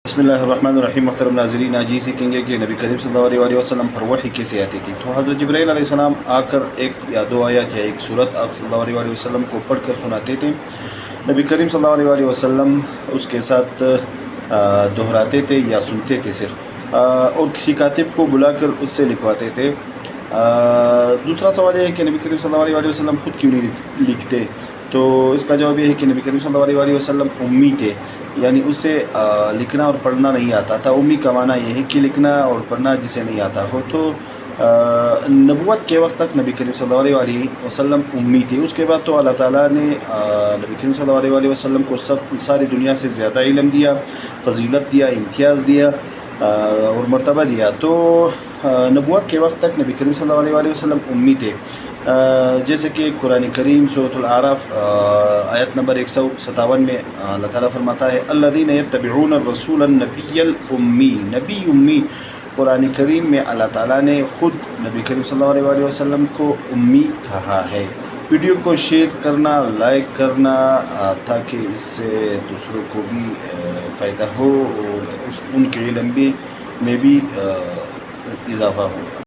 بسم اللہ الرحمن الرحیم۔ محترم ناظرین، آج یہ سیکھیں گے کہ نبی کریم صلی اللہ علیہ وسلم پر وحی کیسے آتی تھی۔ تو حضرت جبرائیل علیہ السلام آ کر ایک یا دو آیات یا ایک سورت آپ صلی اللہ علیہ وسلم کو پڑھ کر سناتے تھے۔ نبی کریم صلی اللہ علیہ وسلم اس کے ساتھ دہراتے تھے یا سنتے تھے صرف، اور کسی کاتب کو بلا کر اس سے لکھواتے تھے۔ دوسرا سوال یہ ہے کہ نبی کریم صلی اللہ علیہ وسلم خود کیوں نہیں لکھتے؟ تو اس کا جواب یہ ہے کہ نبی کریم صلی اللہ علیہ وسلم امی تھے، یعنی اسے لکھنا اور پڑھنا نہیں آتا تھا۔ امی کا معنی یہ ہے کہ لکھنا اور پڑھنا جسے نہیں آتا ہو۔ تو نبوت کے وقت تک نبی کریم صلی اللہ علیہ وسلم امی تھے۔ اس کے بعد تو اللہ تعالیٰ نے نبی کریم صلی اللہ علیہ وسلم کو ساری دنیا سے زیادہ علم دیا، فضیلت دیا، امتیاز دیا اور مرتبہ دیا۔ تو نبوت کے وقت تک نبی کریم صلی اللہ علیہ وسلم امی تھے، جیسے کہ قرآن کریم سورۃ الاعراف آیت نمبر 157 میں اللہ تعالیٰ فرماتا ہے الذین یتبعون الرسول النبی الامی۔ نبی امی، قرآن کریم میں اللہ تعالیٰ نے خود نبی کریم صلی اللہ علیہ وسلم کو امی کہا ہے۔ ویڈیو کو شیئر کرنا، لائک کرنا، تاکہ اس سے دوسروں کو بھی فائدہ ہو اور ان کے علم میں بھی اضافہ ہو۔